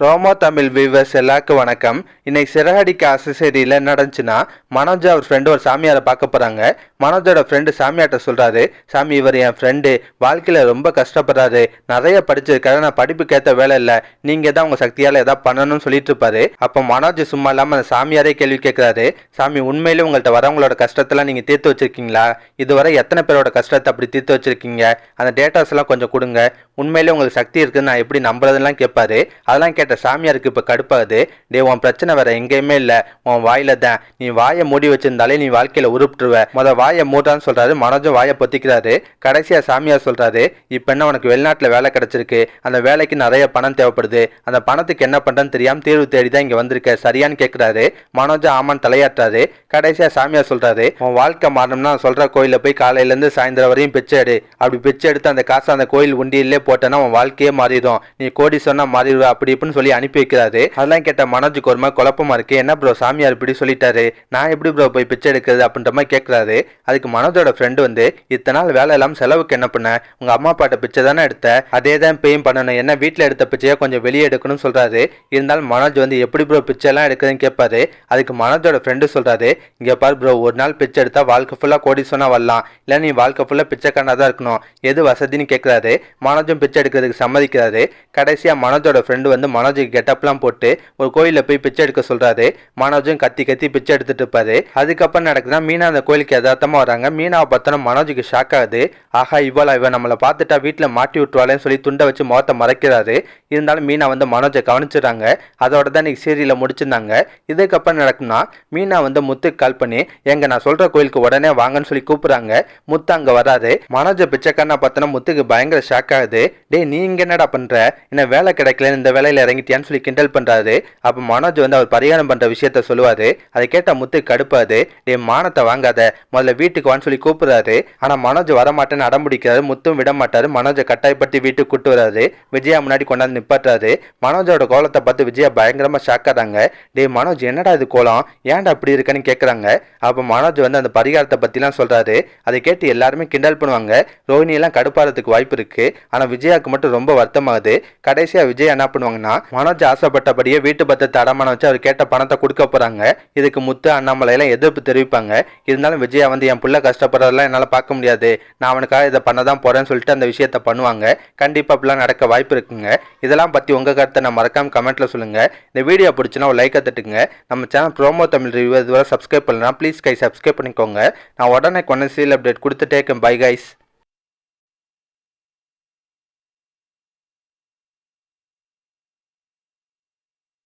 ரோமோ Tamil viewers எல்லாருக்கும் வணக்கம். இன்னைக்கு சிறகடிக்க ஆசை சீரியல்ல என்ன நடந்துச்சுன்னா, மனோஜ் அவர் ஃப்ரெண்டு ஒரு சாமியாரை பார்க்க போறாங்க. மனோஜோட ஃப்ரெண்டு சாமியார்ட்ட சொல்றாரு, சாமி இவர் என் ஃப்ரெண்டு, வாழ்க்கையில ரொம்ப கஷ்டப்படுறாரு, நிறைய படிச்சிருக்காரு, நான் படிப்புக்கு ஏற்ற வேலை இல்லை, நீங்க தான் உங்க சக்தியால ஏதாவது பண்ணணும்னு சொல்லிட்டு இருப்பாரு. அப்போ மனோஜ் சும்மா இல்லாம அந்த சாமியாரே கேள்வி கேட்கிறாரு, சாமி உண்மையிலே உங்கள்கிட்ட வரவங்களோட கஷ்டத்தெல்லாம் நீங்க தீர்த்து வச்சிருக்கீங்களா? இதுவரை எத்தனை பேரோட கஷ்டத்தை அப்படி தீர்த்து வச்சிருக்கீங்க? அந்த டேட்டாஸ் எல்லாம் கொஞ்சம் கொடுங்க, உண்மையிலே உங்களுக்கு சக்தி இருக்குன்னு நான் எப்படி நம்புறதுலாம் கேட்பாரு. அதெல்லாம் கேட்ட சாமியாருக்கு இப்ப கடுப்பாகுது. டே உன் பிரச்சனை வேற எங்கேயுமே இல்ல, உன் வாயில தான், நீ வாயை மூடி வச்சிருந்தாலே நீ வாழ்க்கையில உருப்பிட்டுருவ, வாயை மூடான்னு சொல்றாரு. மனோஜும் வாயை பொத்திக்கிறாரு. கடைசியா சாமியார் சொல்றாரு, இப்ப என்ன உனக்கு வெளிநாட்டுல வேலை கிடைச்சிருக்கு, அந்த வேலைக்கு நிறைய பணம் தேவைப்படுது, அந்த பணத்துக்கு என்ன பண்றன்னு தெரியாம தீர்வு தேடிதான் இங்க வந்திருக்க, சரியான்னு கேட்கிறாரு. மனோஜ் ஆமான்னு தலையாட்டுறாரு. கடைசியா சாமியார் சொல்றாரு, உன் வாழ்க்கை மாறணும்னா சொல்ற கோயில போய் காலையில இருந்து சாயந்தரம் வரையும் பிச்சை எடு, அப்படி பிச்சை எடுத்து அந்த காசை அந்த கோயில் உண்டியிலே போட்டேன்னா உன் வாழ்க்கையே மாறிடும், நீ கோடி சொன்னா மாறிடுவ, அப்படி இப்படின்னு சொல்லி அனுப்பி வைக்கிறாரு. அதெல்லாம் கேட்ட மனோஜுக்கு ஒரு மாதிரி குழப்பமா இருக்கு. என்ன ப்ரோ சாமியார் இப்படி சொல்லிட்டாரு, நான் எப்படி ப்ரோ போய் பிச்சை எடுக்கிறது அப்படின்ற மாதிரி கேட்கிறாரு. அதுக்கு மனோஜோட ஃப்ரெண்டு வந்து, இத்தனை நாள் வேலை இல்லாம செலவுக்கு என்ன பண்ண, உங்க அம்மா அப்பாட்ட பிச்சை தானே எடுத்த, அதே தான் பேயும் பண்ணணும், என்ன வீட்டுல எடுத்த பிச்சையா கொஞ்சம் வெளியே எடுக்கணும்னு சொல்றாரு. இருந்தாலும் மனோஜ் வந்து எப்படி ப்ரோ பிச்சை எல்லாம் எடுக்குதுன்னு கேட்பாரு. அதுக்கு மனோஜோட ஃப்ரெண்டு சொல்றாரு, இங்க பாரு ப்ரோ, ஒரு நாள் பிச்சை எடுத்தா வாழ்க்கை ஃபுல்லா கோடி சொன்னா வரலாம், இல்ல நீ வாழ்க்கை ஃபுல்லா பிச்சைக்காரனா தான் இருக்கணும், எது வசதின்னு கேட்கிறாரு. மனோஜும் பிச்சை எடுக்கிறதுக்கு சம்மதிக்கிறாரு. கடைசியா மனோஜோட ஃப்ரெண்டு வந்து மனோஜுக்கு கெட்டப்லாம் போட்டு ஒரு கோயில போய் பிச்சை எடுக்க சொல்றாரு. மனோஜும் கத்தி கத்தி பிச்சை எடுத்துட்டு இருப்பாரு. அதுக்கப்புறம் நடக்குதுன்னா, மீனா அந்த கோயிலுக்கு யதார்த்தமா வராங்க. மீனாவை பார்த்தோன்னா மனோஜுக்கு ஷாக் ஆகுது. ஆஹா இவன் நம்மளை பார்த்துட்டா வீட்டுல மாட்டி விட்டுவாளேன்னு சொல்லி துண்டை வச்சு முகத்தை மறைக்கிறாரு. இருந்தாலும் மீனா வந்து மனோஜை கவனிச்சிடறாங்க. அதோட தான் இன்னைக்கு சீரியல முடிச்சிருந்தாங்க. இதுக்கப்புறம் நடக்கும்னா, மீனா வந்து முத்துக்கு கால் பண்ணி, எங்க நான் சொல்ற கோயிலுக்கு உடனே வாங்கன்னு சொல்லி கூப்பிடுறாங்க. முத்து அங்க வராது. மனோஜை பிச்சைக்காரனா பார்த்தோன்னா முத்துக்கு பயங்கர ஷாக் ஆகுது. டே நீ இங்க என்னடா பண்ற, என்ன வேலை கிடைக்கல, இந்த வேலையில இறங்கிட்டியான்னு சொல்லி கிண்டல் பண்றாரு. அப்ப மனோஜ் வந்து அவர் பரிகாரம் பண்ற விஷயத்த சொல்லுவாரு. அதை கேட்ட முத்து கடுப்பாது. டே மானத்தை வாங்காத, முதல்ல வீட்டுக்கு வான்னு சொல்லி கூப்பிடுறாரு. ஆனா மனோஜ் வரமாட்டேன்னு அடம்பிடிக்கிறாரு. முத்தும் விட மாட்டாரு. மனோஜை கட்டாயப்படுத்தி வீட்டுக்கு கூட்டு வராது. விஜயா முன்னாடி கொண்டாந்து நிப்பாட்டுறாரு. மனோஜோட கோலத்தை பார்த்து விஜயா பயங்கரமா ஷாக் ஆறாங்க. டே மனோஜ் என்னடா இது கோலம், ஏன்டா அப்படி இருக்குன்னு கேட்கறாங்க. அப்ப மனோஜ் வந்து அந்த பரிகாரத்தை பத்திலாம் சொல்றாரு. அதை கேட்டு எல்லாருமே கிண்டல் பண்ணுவாங்க. ரோஹிணி எல்லாம் கடுப்பாறதுக்கு வாய்ப்பு இருக்கு. ஆனா விஜயாவுக்கு மட்டும் ரொம்ப வருத்தமாகுது. கடைசியா விஜய் என்ன பண்ணுவாங்கன்னா, மனோஜ் ஆசைப்பட்டபடியே வீட்டு பத்திரத்தை அடமானம் வச்சு அவர் கேட்ட பணத்தை கொடுக்க போறாங்க. இதுக்கு முத்து அண்ணாமலை எல்லாம் எதிர்ப்பு தெரிவிப்பாங்க. இருந்தாலும் விஜயா வந்து என் புள்ள கஷ்டப்படுறதெல்லாம் என்னால பார்க்க முடியாது, நான் அவனுக்காக இதை பண்ணதான் போறேன்னு சொல்லிட்டு அந்த விஷயத்த பண்ணுவாங்க. கண்டிப்பா அப்படிலாம் நடக்க வாய்ப்பு இருக்குங்க. இதெல்லாம் பத்தி உங்க கருத்தை நான் மறக்காம கமெண்ட்ல சொல்லுங்க. இந்த வீடியோ பிடிச்சுன்னா ஒரு லைக்கை தட்டுங்க. நம்ம சேனல் ப்ரோமோ தமிழ் ரிவ்யூ இதுவரை சப்ஸ்கிரைப் பண்ணலாம், ப்ளீஸ் கை சப்ஸ்கிரைப் பண்ணிக்கோங்க. நான் உடனே கொண்டு சீரியல் அப்டேட் கொடுத்துட்டே இருக்கேன். Bye guys.